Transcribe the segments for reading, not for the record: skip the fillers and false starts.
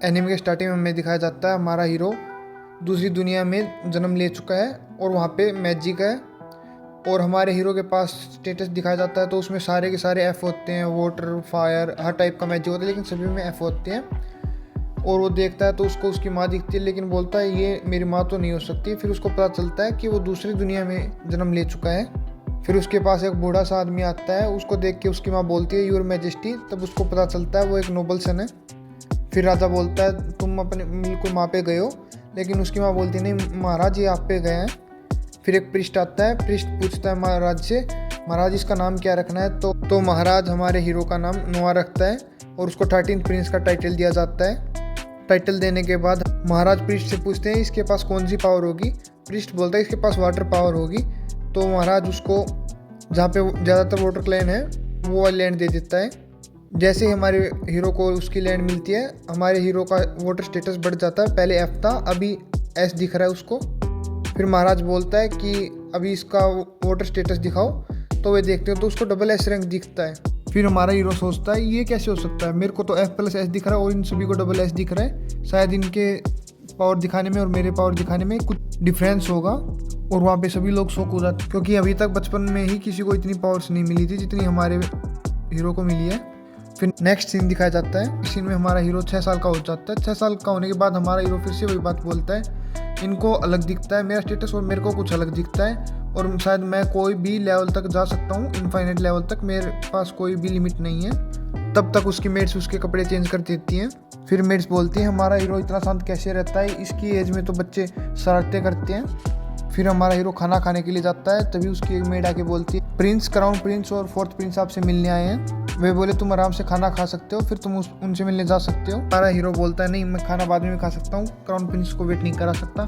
Anime के starting में हमें दिखाया जाता है हमारा हीरो दूसरी दुनिया में जन्म ले चुका है और वहाँ पे मैजिक है और हमारे हीरो के पास स्टेटस दिखाया जाता है। तो उसमें सारे के सारे एफ होते हैं, वाटर, फायर, हर टाइप का मैजिक होता है, लेकिन सभी में एफ होते हैं। और वो देखता है तो उसको उसकी माँ दिखती है, लेकिन बोलता है ये मेरी माँ तो नहीं हो सकती। फिर उसको पता चलता है कि वो दूसरी दुनिया में जन्म ले चुका है। फिर उसके पास एक बूढ़ा सा आदमी आता है, उसको देख के उसकी माँ बोलती है यूर मैजेस्टी। तब उसको पता चलता है वो एक नोबल सन है। फिर राजा बोलता है तुम अपने बिल्कुल माँ पे गए हो, लेकिन उसकी माँ बोलती है नहीं महाराज ये आप पे गए हैं। फिर एक प्रिस्ट आता है, प्रिस्ट पूछता है महाराज से महाराज इसका नाम क्या रखना है। तो महाराज हमारे हीरो का नाम नोआ रखता है और उसको 13th प्रिंस का टाइटल दिया जाता है। टाइटल देने के बाद महाराज प्रिस्ट से पूछते हैं इसके पास कौन सी पावर होगी। प्रिस्ट बोलता है इसके पास वाटर पावर होगी। तो महाराज उसको जहाँ पे ज़्यादातर वाटर लैंड है वो लैंड दे देता है। जैसे ही हमारे हीरो को उसकी लैंड मिलती है, हमारे हीरो का वाटर स्टेटस बढ़ जाता है। पहले एफ था, अभी एस दिख रहा है उसको। फिर महाराज बोलता है कि अभी इसका वाटर स्टेटस दिखाओ। तो वे देखते हो तो उसको डबल एस रैंक दिखता है। फिर हमारा हीरो सोचता है ये कैसे हो सकता है, मेरे को तो F+S दिख रहा है और इन सभी को डबल एस दिख रहा है। शायद इनके पावर दिखाने में और मेरे पावर दिखाने में कुछ डिफरेंस होगा। और वहाँ पे सभी लोग शॉक हो जाते हैं, क्योंकि अभी तक बचपन में ही किसी को इतनी पावर्स नहीं मिली थी जितनी हमारे हीरो को मिली है। फिर नेक्स्ट सीन दिखाया जाता है। इस सीन में हमारा हीरो 6 साल का हो जाता है। 6 साल का होने के बाद हमारा हीरो फिर से वही बात बोलता है इनको अलग दिखता है मेरा स्टेटस और मेरे को कुछ अलग दिखता है और शायद मैं कोई भी लेवल तक जा सकता हूँ, इनफाइनाइट लेवल तक, मेरे पास कोई भी लिमिट नहीं है। तब तक उसकी मेट्स उसके कपड़े चेंज कर देती हैं। फिर मेट्स बोलती हैं हमारा हीरो इतना शांत कैसे रहता है, इसकी एज में तो बच्चे शरारतें करते हैं। फिर हमारा हीरो खाना खाने के लिए जाता है, तभी उसकी एक मेड आके बोलती है प्रिंस, क्राउन प्रिंस और 4th प्रिंस आपसे मिलने आए हैं। वे बोले तुम आराम से खाना खा सकते हो, फिर तुम उनसे मिलने जा सकते हो। हमारा हीरो बोलता है नहीं मैं खाना बाद में भी खा सकता हूँ, क्राउन प्रिंस को वेट नहीं करा सकता।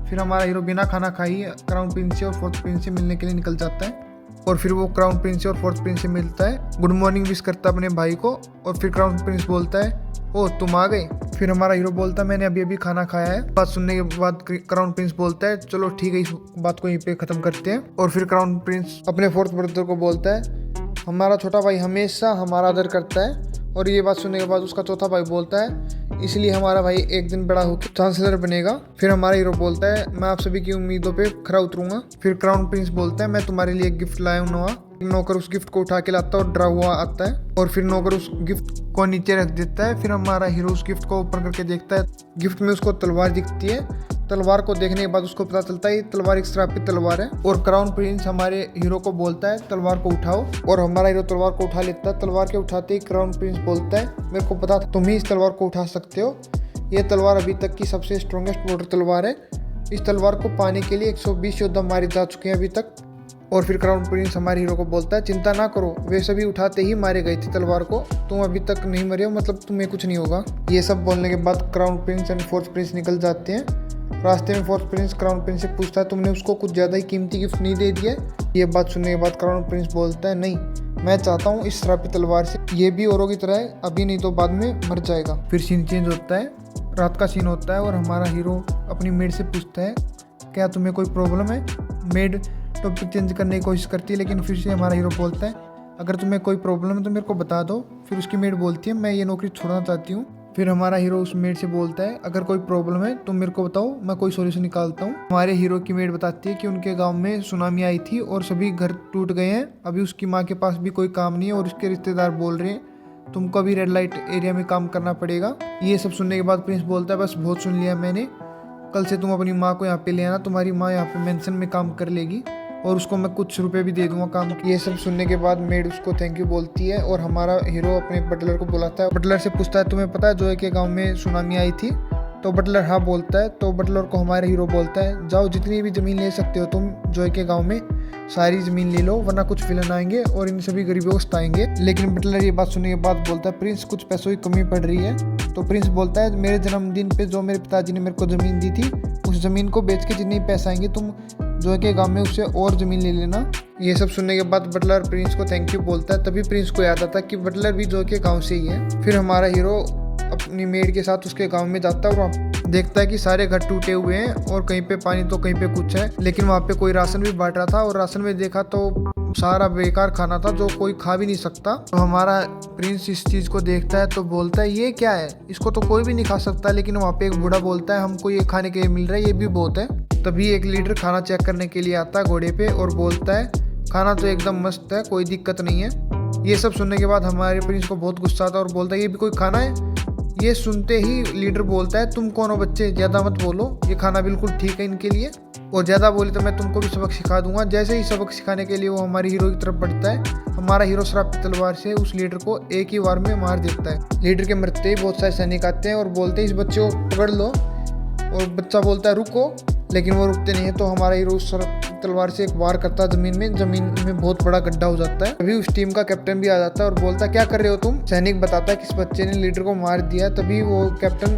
फिर हमारा हीरो बिना खाना खाई क्राउन प्रिंस से और 4th प्रिंस से मिलने के लिए निकल जाता है। और फिर वो क्राउन प्रिंस से और 4th प्रिंस से मिलता है, गुड मॉर्निंग विश करता है अपने भाई को। और फिर क्राउन प्रिंस बोलता है ओ तुम आ गए। फिर हमारा हीरो बोलता है मैंने अभी अभी खाना खाया है। बात सुनने के बाद क्राउन प्रिंस बोलता है चलो ठीक है इस बात को यहीं पे खत्म करते हैं। और फिर क्राउन प्रिंस अपने 4th ब्रदर को बोलता है हमारा छोटा भाई हमेशा हमारा आदर करता है। और ये बात सुनने के बाद उसका चौथा भाई बोलता है इसलिए हमारा भाई एक दिन बड़ा होकर चांसलर बनेगा। फिर हमारा हीरो बोलता है मैं आप सभी की उम्मीदों पे खरा उतरूंगा। फिर क्राउन प्रिंस बोलता है मैं तुम्हारे लिए एक गिफ्ट लाया हूँ नोआ। नौकर उस गिफ्ट को उठा के लाता है और डरा हुआ आता है और फिर नौकर उस गिफ्ट को नीचे रख देता है। फिर हमारा हीरो उस गिफ्ट को ऊपर करके देखता है, गिफ्ट में उसको तलवार दिखती है। तलवार को देखने के बाद उसको पता चलता है तलवार एक श्रापित तलवार है। और क्राउन प्रिंस हमारे हीरो को बोलता है तलवार को उठाओ और हमारा हीरो तलवार को उठा लेता है। तलवार के उठाते ही क्राउन प्रिंस बोलता है मेरे को पता था तुम ही इस तलवार को उठा सकते हो, ये तलवार अभी तक की सबसे स्ट्रॉन्गेस्ट वाटर तलवार है। इस तलवार को पाने के लिए 120 योद्धा मारे जा चुके हैं अभी तक। और फिर क्राउन प्रिंस हमारे हीरो को बोलता है चिंता ना करो, वे सभी उठाते ही मारे गए थे तलवार को, तुम अभी तक नहीं मरे हो, मतलब तुम्हें कुछ नहीं होगा। ये सब बोलने के बाद crown Prince and 4th Prince निकल जाते हैं। रास्ते में 4th प्रिंस क्राउन प्रिंस से पूछता है तुमने उसको कुछ ज़्यादा ही कीमती गिफ्ट नहीं दे दिया। ये बात सुनने के बाद क्राउन प्रिंस बोलता है नहीं मैं चाहता हूँ इस श्रापित तलवार से ये भी औरों की तरह है, अभी नहीं तो बाद में मर जाएगा। फिर सीन चेंज होता है, रात का सीन होता है और हमारा हीरो अपनी मेड से पूछता है क्या तुम्हें कोई प्रॉब्लम है। मेड टॉपिक चेंज करने की कोशिश करती है, लेकिन फिर से हमारा हीरो बोलता है अगर तुम्हें कोई प्रॉब्लम है तो मेरे को बता दो। फिर उसकी मेड बोलती है मैं ये नौकरी छोड़ना चाहती हूँ। फिर हमारा हीरो उस मेड से बोलता है अगर कोई प्रॉब्लम है तुम मेरे को बताओ, मैं कोई सॉल्यूशन निकालता हूँ। हमारे हीरो की मेड बताती है कि उनके गांव में सुनामी आई थी और सभी घर टूट गए हैं, अभी उसकी माँ के पास भी कोई काम नहीं है और उसके रिश्तेदार बोल रहे हैं तुमको अभी रेड लाइट एरिया में काम करना पड़ेगा। ये सब सुनने के बाद प्रिंस बोलता है बस बहुत सुन लिया मैंने, कल से तुम अपनी माँ को यहाँ पे ले आना, तुम्हारी माँ यहाँ पे मेंशन में काम कर लेगी और उसको मैं कुछ रुपए भी दे दूंगा काम। ये सब सुनने के बाद मेड उसको थैंक यू बोलती है और हमारा हीरो अपने बटलर को बुलाता है। बटलर से पूछता है तुम्हें पता है जोए के गांव में सुनामी आई थी। तो बटलर हाँ बोलता है। तो बटलर को हमारा हीरो बोलता है जाओ जितनी भी ज़मीन ले सकते हो तुम जोए के गाँव में सारी ज़मीन ले लो, वरना कुछ विलन आएंगे और इन सभी गरीबों को सताएंगे। लेकिन बटलर ये बात सुनने के बाद बोलता है प्रिंस कुछ पैसों की कमी पड़ रही है। तो प्रिंस बोलता है मेरे जन्मदिन पे जो मेरे पिताजी ने मेरे को ज़मीन दी थी उस ज़मीन को बेच के जितने पैसे आएंगे तुम जो के गांव में उससे और ज़मीन ले लेना। ये सब सुनने के बाद बटलर प्रिंस को थैंक यू बोलता है। तभी प्रिंस को याद आता कि बटलर भी जो के गांव से ही है। फिर हमारा हीरो अपनी मेड के साथ उसके गांव में जाता है और वहाँ देखता है कि सारे घर टूटे हुए हैं और कहीं पे पानी तो कहीं पे कुछ है, लेकिन वहाँ पे कोई राशन भी बांट रहा था और राशन में देखा तो सारा बेकार खाना था जो कोई खा भी नहीं सकता। तो हमारा प्रिंस इस चीज को देखता है तो बोलता है ये क्या है, इसको तो कोई भी नहीं खा सकता। लेकिन वहाँ पे एक बूढ़ा बोलता है हमको ये खाने के लिए मिल रहा है, ये भी बहुत है। तभी एक लीडर खाना चेक करने के लिए आता है घोड़े पे और बोलता है खाना तो एकदम मस्त है, कोई दिक्कत नहीं है। ये सब सुनने के बाद हमारे प्रिंस को बहुत गुस्सा आता है और बोलता है ये भी कोई खाना है। ये सुनते ही लीडर बोलता है तुम कौन हो बच्चे, ज़्यादा मत बोलो, ये खाना बिल्कुल ठीक है इनके लिए, और ज़्यादा बोले तो मैं तुमको भी सबक सिखा दूंगा। जैसे ही सबक सिखाने के लिए वो हमारे हीरो की तरफ बढ़ता है, हमारा हीरो श्रापित तलवार से उस लीडर को एक ही वार में मार देता है। लीडर के मरते ही बहुत सारे सैनिक आते हैं और बोलते हैं इस बच्चे को पकड़ लो, और बच्चा बोलता है रुको, लेकिन वो रुकते नहीं है। तो हमारा हीरो उस तलवार से एक वार करता है जमीन में बहुत बड़ा गड्ढा हो जाता है। तभी उस टीम का कैप्टन भी आ जाता है और बोलता है क्या कर रहे हो तुम। सैनिक बताता है कि इस बच्चे ने लीडर को मार दिया। तभी वो कैप्टन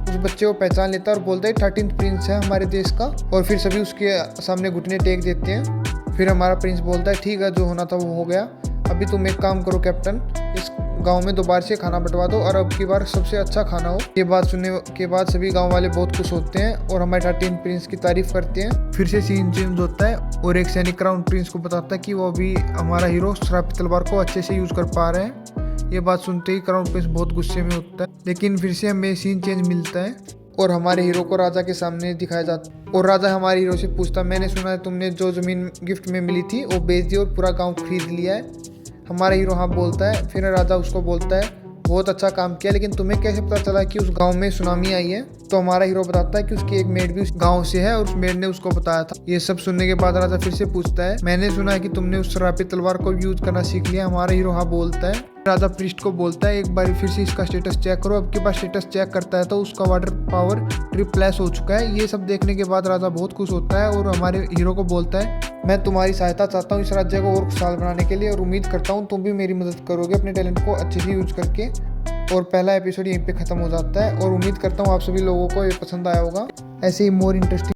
उस बच्चे को पहचान लेता है और बोलता है 13th प्रिंस है हमारे देश का, और फिर सभी उसके सामने घुटने टेक देते हैं। फिर हमारा प्रिंस बोलता है ठीक है जो होना था वो हो गया, अभी तुम एक काम करो कैप्टन, इस गांव में दोबारा से खाना बंटवा दो और अब की बार सबसे अच्छा खाना हो। ये बात सुनने के बाद सभी गांव वाले बहुत खुश होते हैं और हमारे 13th प्रिंस की तारीफ करते हैं। फिर से सीन चेंज होता है और एक सैनिक क्राउन प्रिंस को बताता है कि वो अभी हमारा हीरो श्रापित तलवार को अच्छे से यूज कर पा रहे हैं। ये बात सुनते ही क्राउन प्रिंस बहुत गुस्से में होता है, लेकिन फिर से हमें सीन चेंज मिलता है और हमारे हीरो को राजा के सामने दिखाया जाता। और राजा हमारे हीरो से पूछता मैंने सुना है तुमने जो जमीन गिफ्ट में मिली थी वो बेच दी और पूरा गाँव खरीद लिया है। हमारा हीरो हाँ बोलता है। फिर राजा उसको बोलता है बहुत अच्छा काम किया, लेकिन तुम्हें कैसे पता चला कि उस गांव में सुनामी आई है। तो हमारा हीरो बताता है कि उसकी एक मेड भी उस गांव से है और उस मेड ने उसको बताया था। ये सब सुनने के बाद राजा फिर से पूछता है मैंने सुना है कि तुमने उस श्रापित तलवार को यूज करना सीख लिया। हमारा हीरो हाँ बोलता है। राजा प्रिस्ट को बोलता है एक बार फिर से इसका स्टेटस चेक करो। अब के बाद स्टेटस चेक करता है तो उसका वाटर पावर ट्रिप्लेस हो चुका है। ये सब देखने के बाद राजा बहुत खुश होता है और हमारे हीरो को बोलता है मैं तुम्हारी सहायता चाहता हूँ इस राज्य को और खुशहाल बनाने के लिए, और उम्मीद करता हूँ तुम भी मेरी मदद करोगे अपने टैलेंट को अच्छे से यूज करके। और पहला एपिसोड यहीं पे खत्म हो जाता है और उम्मीद करता हूँ आप सभी लोगों को ये पसंद आया होगा। ऐसे ही मोर इंटरेस्टिंग